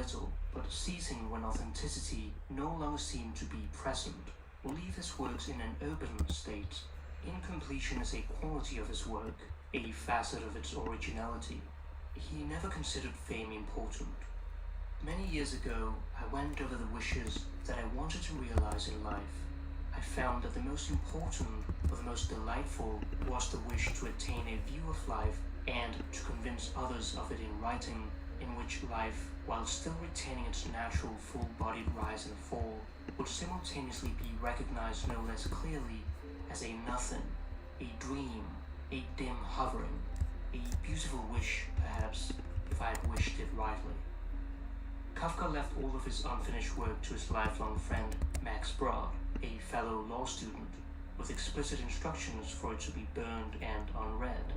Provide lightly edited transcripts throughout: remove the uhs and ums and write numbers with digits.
little, but ceasing when authenticity no longer seemed to be present, will leave his works in an open state. Incompletion is a quality of his work, a facet of its originality. He never considered fame important. Many years ago, I went over the wishes that I wanted to realize in life. I found that the most important or the most delightful was the wish to attain a view of life and to convince others of it in writing, in which life, while still retaining its natural full-bodied rise and fall, would simultaneously be recognized no less clearly as a nothing, a dream, a dim hovering, a beautiful wish, perhaps, if I had wished it rightly. Kafka left all of his unfinished work to his lifelong friend Max Brod, a fellow law student, with explicit instructions for it to be burned and unread.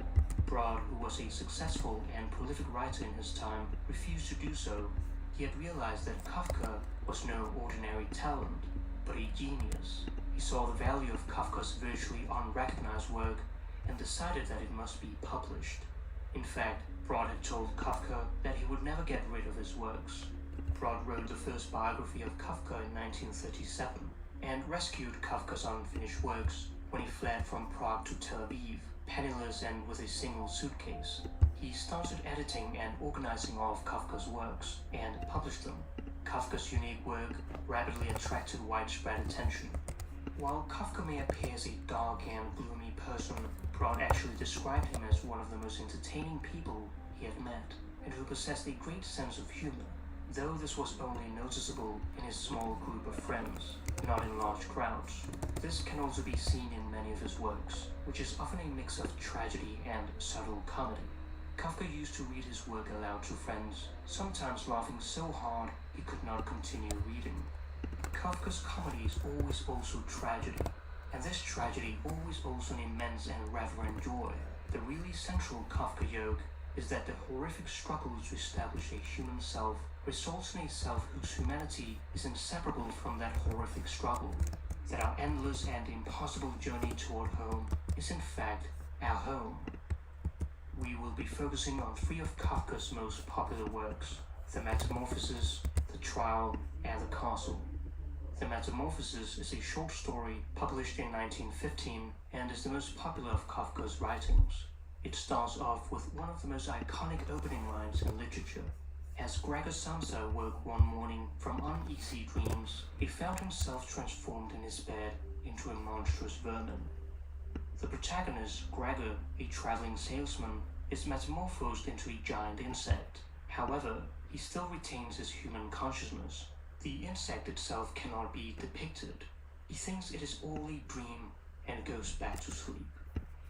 Brod, who was a successful and prolific writer in his time, refused to do so. He had realized that Kafka was no ordinary talent, but a genius. He saw the value of Kafka's virtually unrecognized work and decided that it must be published. In fact, Brod had told Kafka that he would never get rid of his works. Brod wrote the first biography of Kafka in 1937 and rescued Kafka's unfinished works when he fled from Prague to Tel Aviv, penniless and with a single suitcase. He started editing and organizing all of Kafka's works and published them. Kafka's unique work rapidly attracted widespread attention. While Kafka may appear as a dark and gloomy person, Brod actually described him as one of the most entertaining people he had met, and who possessed a great sense of humor, though this was only noticeable in his small group of friends, not in large crowds. This can also be seen in many of his works, which is often a mix of tragedy and subtle comedy. Kafka used to read his work aloud to friends, sometimes laughing so hard he could not continue reading. Kafka's comedy is always also tragedy, and this tragedy always also an immense and reverent joy. The really central Kafka yoke is that the horrific struggle to establish a human self results in a self whose humanity is inseparable from that horrific struggle, that our endless and impossible journey toward home is in fact our home. We will be focusing on three of Kafka's most popular works: The Metamorphosis, The Trial, and The Castle. The Metamorphosis is a short story published in 1915 and is the most popular of Kafka's writings. It starts off with one of the most iconic opening lines in literature. As Gregor Samsa woke one morning from uneasy dreams, he found himself transformed in his bed into a monstrous vermin. The protagonist, Gregor, a traveling salesman, is metamorphosed into a giant insect. However, he still retains his human consciousness. The insect itself cannot be depicted. He thinks it is all a dream and goes back to sleep,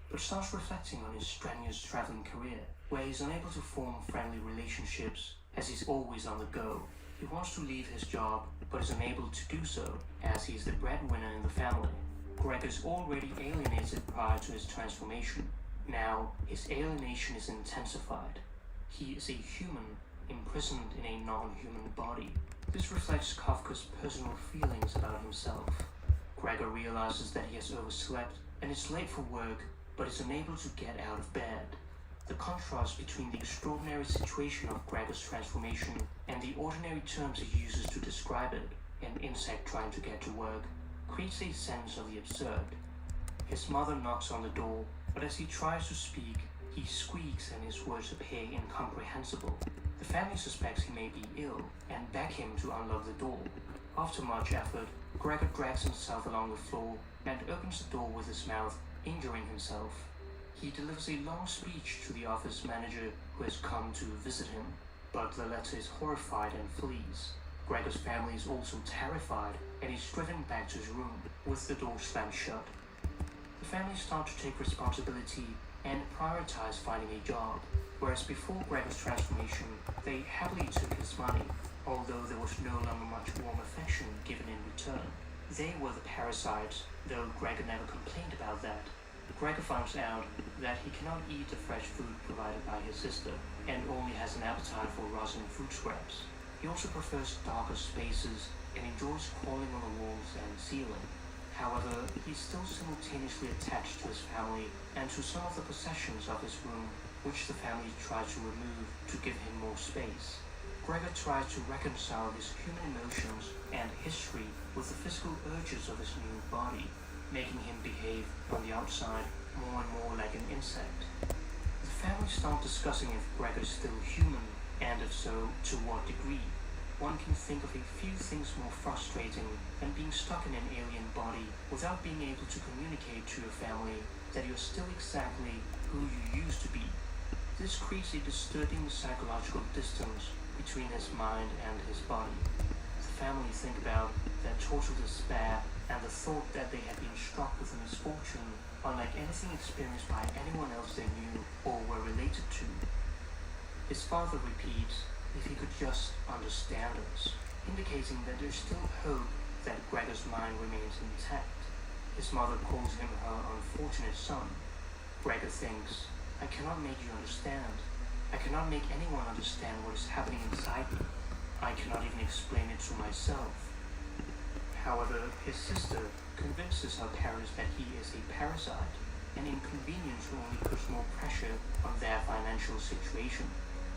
but starts reflecting on his strenuous traveling career, where he's unable to form friendly relationships as he's always on the go. He wants to leave his job, but is unable to do so as he is the breadwinner in the family. Greg is already alienated prior to his transformation. Now, his alienation is intensified. He is a human imprisoned in a non-human body. This reflects Kafka's personal feelings about himself. Gregor realizes that he has overslept and is late for work, but is unable to get out of bed. The contrast between the extraordinary situation of Gregor's transformation and the ordinary terms he uses to describe it, an insect trying to get to work, creates a sense of the absurd. His mother knocks on the door, but as he tries to speak, he squeaks and his words appear incomprehensible. The family suspects he may be ill and beg him to unlock the door. After much effort, Gregor drags himself along the floor and opens the door with his mouth, injuring himself. He delivers a long speech to the office manager who has come to visit him, but the latter is horrified and flees. Gregor's family is also terrified and is driven back to his room with the door slammed shut. The family start to take responsibility and prioritize finding a job, whereas before Gregor's transformation, they happily took his money, although there was no longer much warm affection given in return. They were the parasites, though Gregor never complained about that. Gregor finds out that he cannot eat the fresh food provided by his sister, and only has an appetite for rotten food scraps. He also prefers darker spaces and enjoys crawling on the walls and ceiling. However, he's still simultaneously attached to his family and to some of the possessions of his room, which the family tries to remove to give him more space. Gregor tries to reconcile his human emotions and history with the physical urges of his new body, making him behave on the outside more and more like an insect. The family start discussing if Gregor is still human, and if so, to what degree. One can think of a few things more frustrating than being stuck in an alien body without being able to communicate to your family that you're still exactly who you used to be. This creates a disturbing psychological distance between his mind and his body. The family think about their total despair and the thought that they had been struck with a misfortune unlike anything experienced by anyone else they knew or were related to. His father repeats, "If he could just understand us," indicating that there's still hope that Gregor's mind remains intact. His mother calls him her unfortunate son. Gregor thinks, "I cannot make you understand. I cannot make anyone understand what is happening inside me. I cannot even explain it to myself." However, his sister convinces her parents that he is a parasite, an inconvenience who only puts more pressure on their financial situation.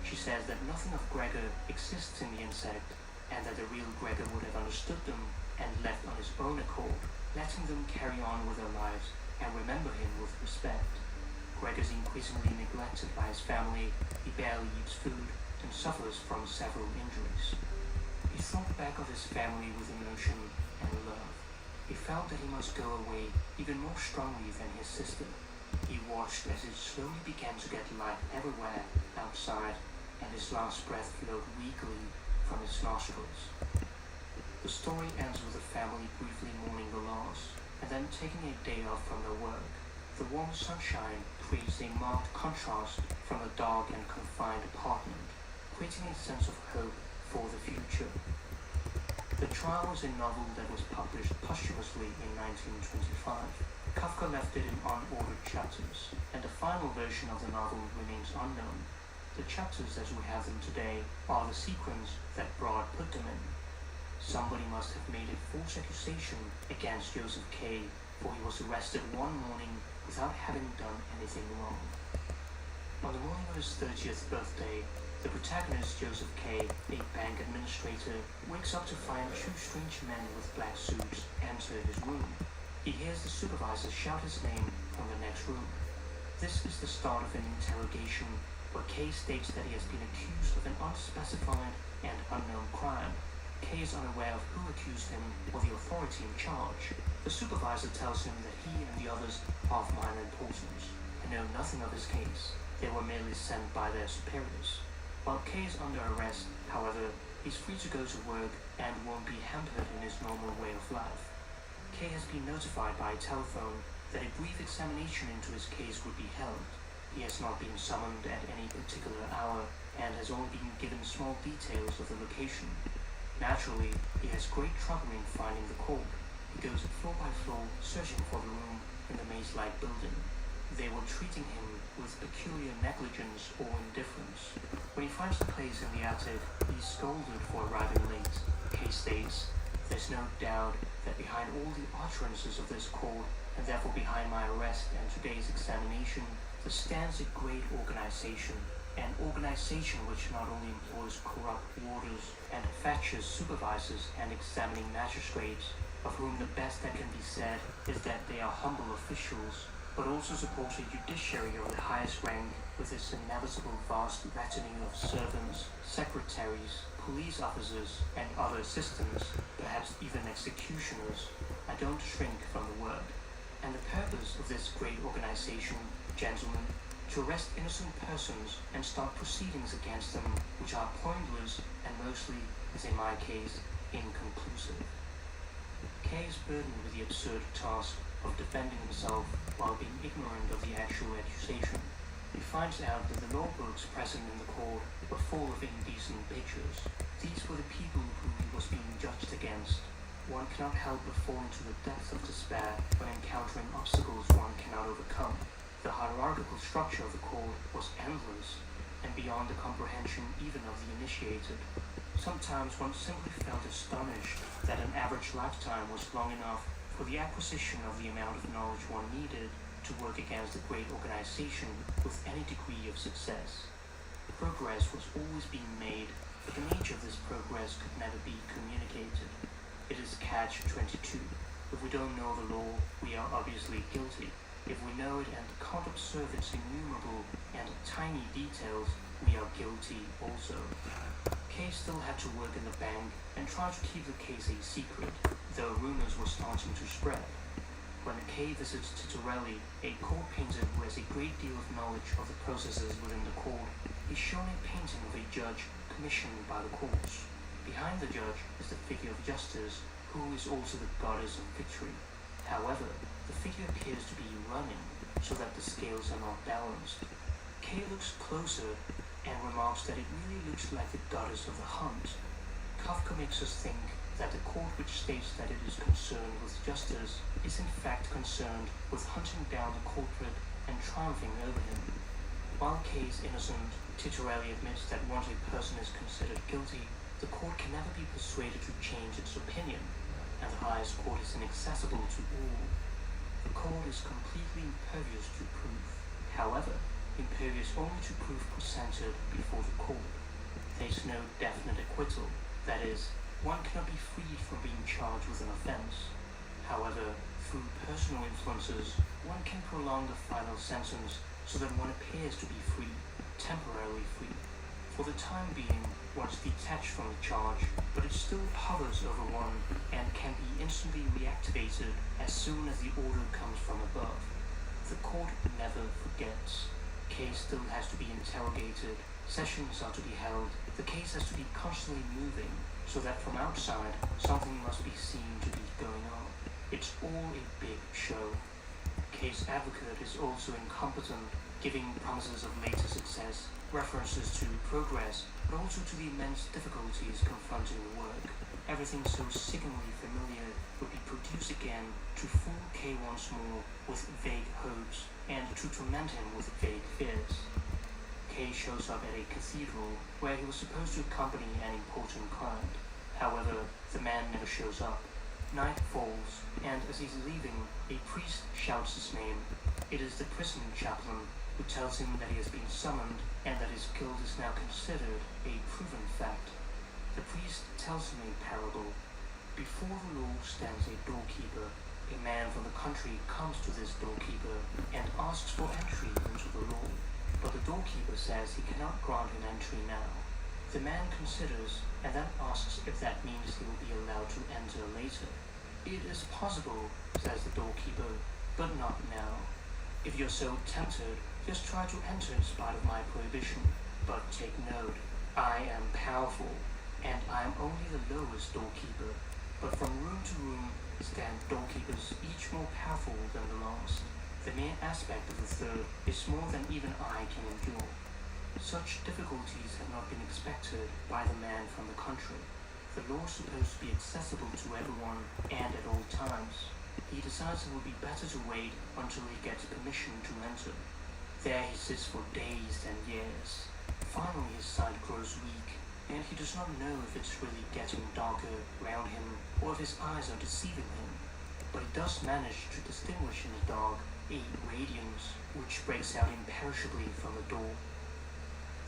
She says that nothing of Gregor exists in the insect, and that the real Gregor would have understood them and left on his own accord, letting them carry on with their lives and remember him with respect. Gregor is increasingly neglected by his family, he barely eats food, and suffers from several injuries. He thought back of his family with emotion and love. He felt that he must go away even more strongly than his sister. He watched as it slowly began to get light everywhere outside, and his last breath flowed weakly from his nostrils. The story ends with the family briefly mourning the loss, and then taking a day off from their work. The warm sunshine creates a marked contrast from the dark and confined apartment, creating a sense of hope for the future. The Trial was a novel that was published posthumously in 1925. Kafka left it in unordered chapters, and the final version of the novel remains unknown. The chapters as we have them today are the sequence that Broad put them in. Somebody must have made a false accusation against Joseph K., for he was arrested one morning without having done anything wrong. On the morning of his 30th birthday, the protagonist, Joseph K., a bank administrator, wakes up to find two strange men with black suits enter his room. He hears the supervisor shout his name from the next room. This is the start of an interrogation where K states that he has been accused of an unspecified and unknown crime. K is unaware of who accused him or the authority in charge. The supervisor tells him that he and the others are of minor importance and know nothing of his case. They were merely sent by their superiors. While K is under arrest, however, he's free to go to work and won't be hampered in his normal way of life. K has been notified by telephone that a brief examination into his case would be held. He has not been summoned at any particular hour and has only been given small details of the location. Naturally, he has great trouble in finding the court. He goes floor by floor searching for the room in the maze-like building. They were treating him with peculiar negligence or indifference. When he finds the place in the attic, he's scolded for arriving late. K states, "There's no doubt that behind all the utterances of this court, and therefore behind my arrest and today's examination, there stands a great organization, an organization which not only employs corrupt warders and fatuous supervisors and examining magistrates, of whom the best that can be said is that they are humble officials, but also supports a judiciary of the highest rank with its inevitable vast retinue of servants, secretaries, police officers, and other assistants, perhaps even executioners. I don't shrink from the word. And the purpose of this great organization, gentlemen, to arrest innocent persons and start proceedings against them which are pointless and mostly, as in my case, inconclusive." K is burdened with the absurd task of defending himself while being ignorant of the actual accusation. He finds out that the law books present in the court were full of indecent pictures. These were the people whom he was being judged against. One cannot help but fall into the depths of despair when encountering obstacles one cannot overcome. The hierarchical structure of the court was endless and beyond the comprehension even of the initiated. Sometimes one simply felt astonished that an average lifetime was long enough for the acquisition of the amount of knowledge one needed to work against a great organization with any degree of success. Progress was always being made, but the nature of this progress could never be communicated. It is catch-22. If we don't know the law, we are obviously guilty. If we know it and can't observe its innumerable and tiny details, we are guilty also. Kay still had to work in the bank and try to keep the case a secret, though rumors were starting to spread. When Kay visits Titorelli, a court painter who has a great deal of knowledge of the processes within the court, is shown a painting of a judge commissioned by the courts. Behind the judge is the figure of justice, who is also the goddess of victory. However, the figure appears to be running, so that the scales are not balanced. Kay looks closer and remarks that it really looks like the goddess of the hunt. Kafka makes us think that the court which states that it is concerned with justice is in fact concerned with hunting down the culprit and triumphing over him. While Kay is innocent, Titorelli admits that once a person is considered guilty, the court can never be persuaded to change its opinion, and the highest court is inaccessible to all. The court is completely impervious to proof. However, impervious only to proof presented before the court. There is no definite acquittal, that is, one cannot be freed from being charged with an offense. However, through personal influences, one can prolong the final sentence so that one appears to be free, temporarily free. For the time being, one is detached from the charge, but it still hovers over one and can be instantly reactivated as soon as the order comes from above. The court never forgets. Case still has to be interrogated, sessions are to be held, the case has to be constantly moving, so that from outside, something must be seen to be going on. It's all a big show. Case advocate is also incompetent, giving promises of later success, references to progress, but also to the immense difficulties confronting the work. Everything so sickeningly familiar would be produced again to fool Kay once more with vague hopes and to torment him with vague fears. Kay shows up at a cathedral where he was supposed to accompany an important client. However, the man never shows up. Night falls, and as he's leaving, a priest shouts his name. It is the prison chaplain, who tells him that he has been summoned and that his guilt is now considered a proven fact. The priest tells him a parable. Before the law stands a doorkeeper. A man from the country comes to this doorkeeper and asks for entry into the law, but the doorkeeper says he cannot grant him entry now. The man considers and then asks if that means he will be allowed to enter later. It is possible, says the doorkeeper, but not now. If you're so tempted, just try to enter in spite of my prohibition. But take note, I am powerful, and I am only the lowest doorkeeper. But from room to room stand doorkeepers, each more powerful than the last. The mere aspect of the third is more than even I can endure. Such difficulties have not been expected by the man from the country. The law is supposed to be accessible to everyone and at all times. He decides it would be better to wait until he gets permission to enter. There he sits for days and years. Finally his sight grows weak, and he does not know if it's really getting darker around him or if his eyes are deceiving him. But he does manage to distinguish in the dark a radiance which breaks out imperishably from the door.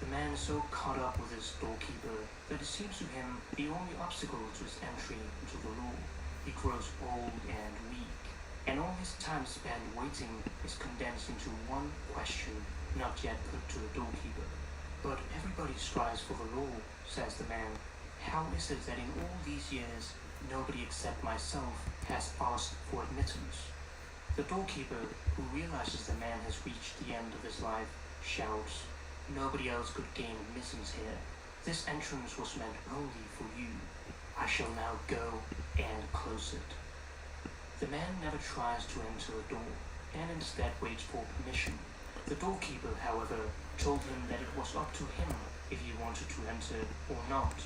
The man is so caught up with his doorkeeper that it seems to him the only obstacle to his entry into the law. He grows old and weak, and all his time spent waiting is condensed into one question not yet put to the doorkeeper. But everybody strives for the law, says the man. How is it that in all these years nobody except myself has asked for admittance? The doorkeeper, who realizes the man has reached the end of his life, shouts, "Nobody else could gain admittance here. This entrance was meant only for you. I shall now go and close it." The man never tries to enter the door, and instead waits for permission. The doorkeeper, however, told him that it was up to him if he wanted to enter or not,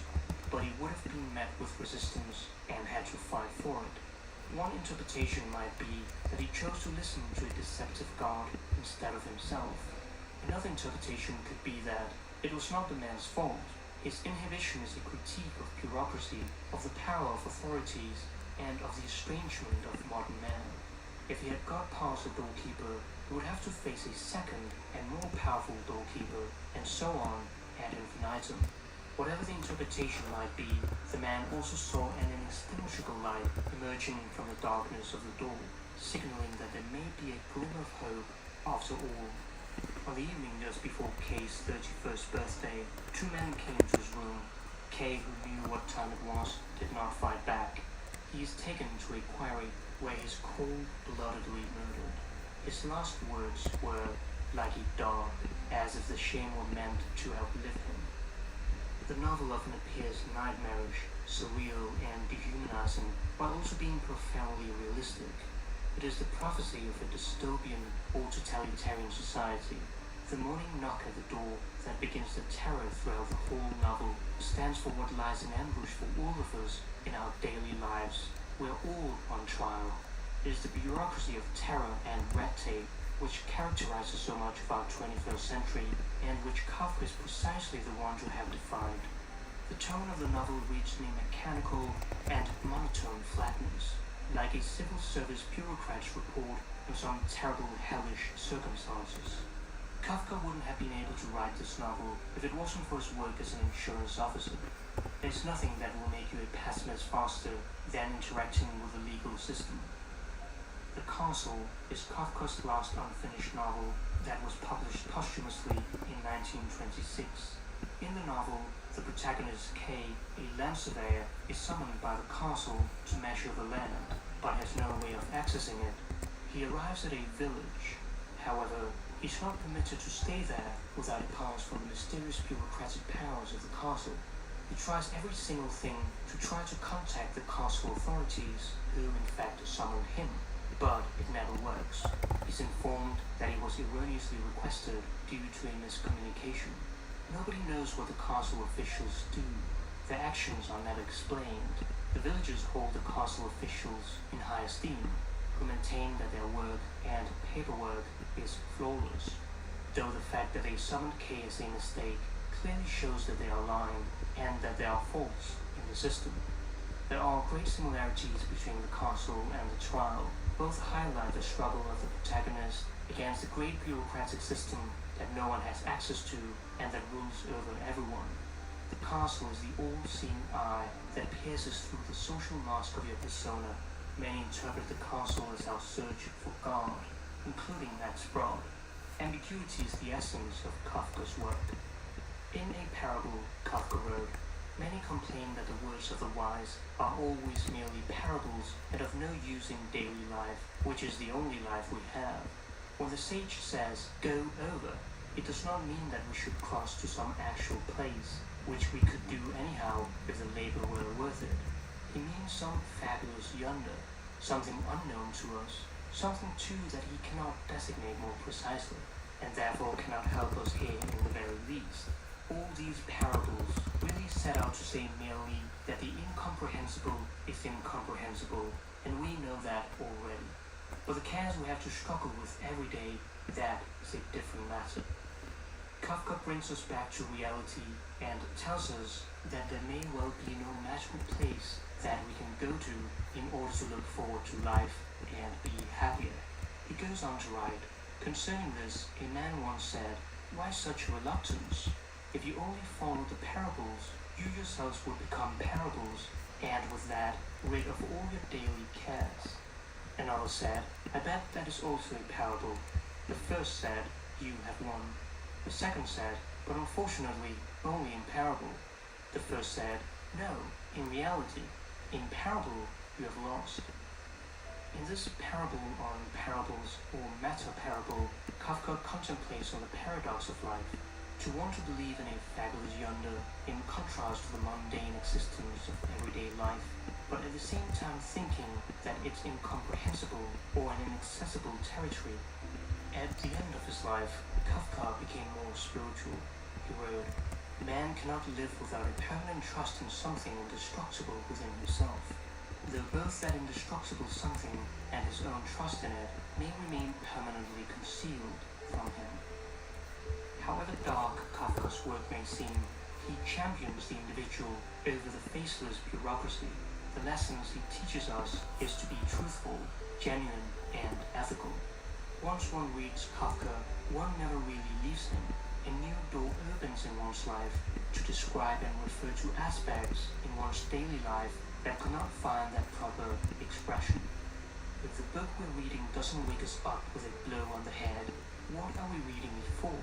but he would have been met with resistance and had to fight for it. One interpretation might be that he chose to listen to a deceptive God instead of himself. Another interpretation could be that it was not the man's fault. His inhibition is a critique of bureaucracy, of the power of authorities, and of the estrangement of modern man. If he had got past the doorkeeper, he would have to face a second and more powerful doorkeeper, and so on ad infinitum. Whatever the interpretation might be, the man also saw an inextinguishable light emerging from the darkness of the door, signaling that there may be a glimmer of hope after all. On the evening just before Kay's 31st birthday, two men came to his room. Kay, who knew what time it was, did not fight back. He is taken to a quarry where he is cold-bloodedly murdered. His last words were, "Like a dog," as if the shame were meant to outlive him. The novel often appears nightmarish, surreal, and dehumanizing, while also being profoundly realistic. It is the prophecy of a dystopian or totalitarian society. The morning knock at the door that begins the terror throughout the whole novel stands for what lies in ambush for all of us in our daily lives. We're all on trial. It is the bureaucracy of terror and red tape which characterizes so much of our 21st century, and which Kafka is precisely the one to have defined. The tone of the novel reads in a mechanical and monotone flatness, like a civil service bureaucrat's report on some terrible hellish circumstances. Kafka wouldn't have been able to write this novel if it wasn't for his work as an insurance officer. There's nothing that will make you a pessimist faster than interacting with the legal system. The Castle is Kafka's last unfinished novel that was published posthumously in 1926. In the novel, the protagonist Kay, a land surveyor, is summoned by the castle to measure the land, but has no way of accessing it. He arrives at a village. However, he's not permitted to stay there without a pass from the mysterious bureaucratic powers of the castle. He tries every single thing to try to contact the castle authorities, who in fact summoned him, but it never works. He's informed that he was erroneously requested due to a miscommunication. Nobody knows what the castle officials do. Their actions are never explained. The villagers hold the castle officials in high esteem, who maintain that their work and paperwork is flawless, though the fact that they summoned Kay as a mistake clearly shows that they are lying and that there are faults in the system. There are great similarities between the castle and the trial. Both highlight the struggle of the protagonist against the great bureaucratic system that no one has access to and that rules over everyone. The castle is the all-seeing eye that pierces through the social mask of your persona. Many interpret the castle as our search for God, including Max Brod. Ambiguity is the essence of Kafka's work. In a parable Kafka wrote, many complain that the words of the wise are always merely parables and of no use in daily life, which is the only life we have. When the sage says, "go over," it does not mean that we should cross to some actual place, which we could do anyhow if the labor were worth it. He means some fabulous yonder, something unknown to us, something too that he cannot designate more precisely, and therefore cannot help us here in the very least. All these parables really set out to say merely that the incomprehensible is incomprehensible, and we know that already. But the cares we have to struggle with every day, that is a different matter. Kafka brings us back to reality and tells us that there may well be no magical place that we can go to in order to look forward to life and be happier. He goes on to write, concerning this, a man once said, "Why such reluctance? If you only follow the parables, you yourselves would become parables, and with that, rid of all your daily cares." Another said, "I bet that is also a parable." The first said, "You have won." The second said, "But unfortunately, only in parable." The first said, "No, in reality, in parable you have lost." In this parable on parables, or meta-parable, Kafka contemplates on the paradox of life. To want to believe in a fabulous yonder, in contrast to the mundane existence of everyday life, but at the same time thinking that it's incomprehensible or an inaccessible territory. At the end of his life, Kafka became more spiritual. He wrote, "Man cannot live without a permanent trust in something indestructible within himself, though both that indestructible something and his own trust in it may remain permanently concealed from him." However dark Kafka's work may seem, he champions the individual over the faceless bureaucracy. The lessons he teaches us is to be truthful, genuine, and ethical. Once one reads Kafka, one never really leaves him. A new door opens in one's life, to describe and refer to aspects in one's daily life that could not find that proper expression. If the book we're reading doesn't wake us up with a blow on the head, what are we reading it for?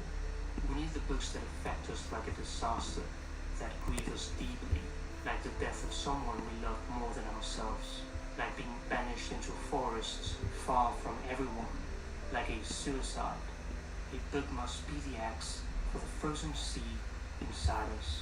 We need the books that affect us like a disaster, that grieve us deeply, like the death of someone we love more than ourselves, like being banished into forests far from everyone, like a suicide. A book must be the axe for the frozen sea inside us.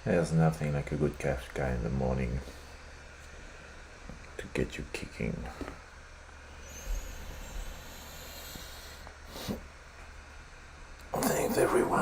There's nothing like a good Kafka in the morning to get you kicking.